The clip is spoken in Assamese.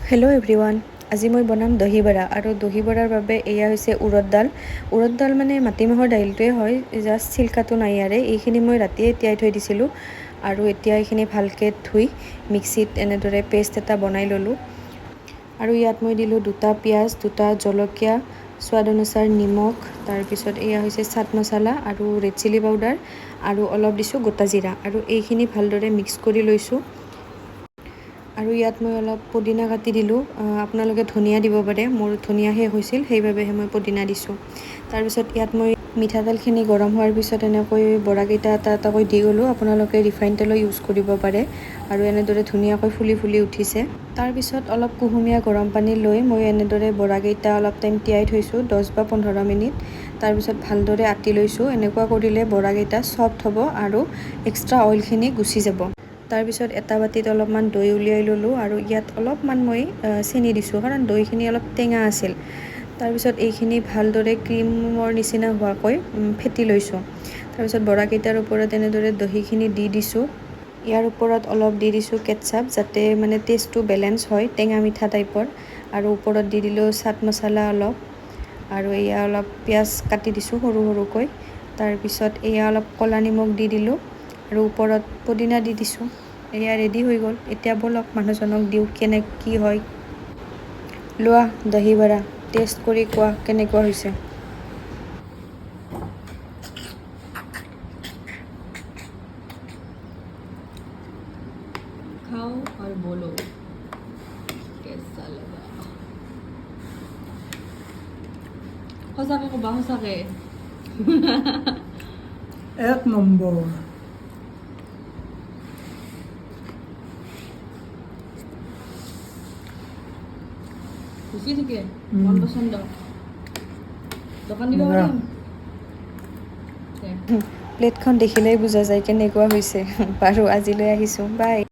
হেল্ল' এভৰিৱান, আজি মই বনাম দহি বৰা আৰু দহি বৰাৰ বাবে এয়া হৈছে উৰদ দাল। উৰদ দাল মানে মাটিমাহৰ দাইলটোৱে হয়, জাষ্ট চিল্কাটো নাই ইয়াৰে। এইখিনি মই ৰাতিয়ে তিয়াই থৈ দিছিলোঁ আৰু এতিয়া এইখিনি ভালকৈ ধুই মিক্সিত এনেদৰে পেষ্ট এটা বনাই ল'লোঁ। আৰু ইয়াত মই দিলোঁ 2টা পিঁয়াজ, 2টা জলকীয়া, সোৱাদ অনুসাৰ নিমখ, তাৰপিছত এয়া হৈছে চাট মছলা আৰু ৰেড চিলি পাউডাৰ আৰু অলপ দিছোঁ গোটা জিৰা আৰু এইখিনি ভালদৰে মিক্স কৰি লৈছোঁ। আৰু ইয়াত মই অলপ পুদিনা কাটি দিলোঁ, আপোনালোকে ধনিয়া দিব পাৰে, মোৰ ধনিয়া শেষ হৈছিল সেইবাবেহে মই পুদিনা দিছোঁ। তাৰপিছত ইয়াত মই মিঠাতেলখিনি গৰম হোৱাৰ পিছত এনেকৈ বৰাকেইটা এটা এটাকৈ দি গ'লোঁ। আপোনালোকে ৰিফাইন তেলো ইউজ কৰিব পাৰে আৰু এনেদৰে ধুনীয়াকৈ ফুলি ফুলি উঠিছে। তাৰপিছত অলপ কুহুমীয়া গৰম পানী লৈ মই এনেদৰে বৰাকেইটা অলপ টাইম তিয়াই থৈছোঁ, 10 বা 15 মিনিট। তাৰপিছত ভালদৰে আতি লৈছোঁ। এনেকুৱা কৰিলে বৰাকেইটা চফ্ট হ'ব আৰু এক্সট্ৰা অইলখিনি গুচি যাব। তাৰপিছত এটা বাতিত অলপমান দৈ উলিয়াই ল'লোঁ আৰু ইয়াত অলপমান মই চেনি দিছোঁ, কাৰণ দৈখিনি অলপ টেঙা আছিল। তাৰপিছত এইখিনি ভালদৰে ক্ৰীমৰ নিচিনা হোৱাকৈ ফেটি লৈছোঁ। তাৰপিছত বৰাকেইটাৰ ওপৰত এনেদৰে দহিখিনি দি দিছোঁ। ইয়াৰ ওপৰত অলপ দি দিছোঁ কেটচাপ, যাতে মানে টেষ্টটো বেলেঞ্চ হয়, টেঙা মিঠা টাইপৰ। আৰু ওপৰত দি দিলোঁ চাট মছলা অলপ, আৰু এয়া অলপ পিঁয়াজ কাটি দিছোঁ সৰু সৰুকৈ। তাৰপিছত এয়া অলপ ক'লা নিমখ দি দিলোঁ আৰু ওপৰত পুদিনা দি দিছোঁ। এয়া ৰেডি হৈ গ'ল। এতিয়া ব'লক মানুহজনক দিওঁ কি হয়। লোৱা দহি বৰা, টেষ্ট কৰি কোৱা কেনেকুৱা হৈছে। खाओ और बोलो कैसा लगा। সঁচাকে ক'বা, সঁচাকে। এক নম্বৰ। খুচি থাকে, মন পচন্দ। দোকান দিব বঢ়িয়া। পাৰিম। প্লেটখন দেখিলেই বুজা যায় কেনেকুৱা হৈছে। বাৰু আজিলৈ আহিছোঁ, বাই।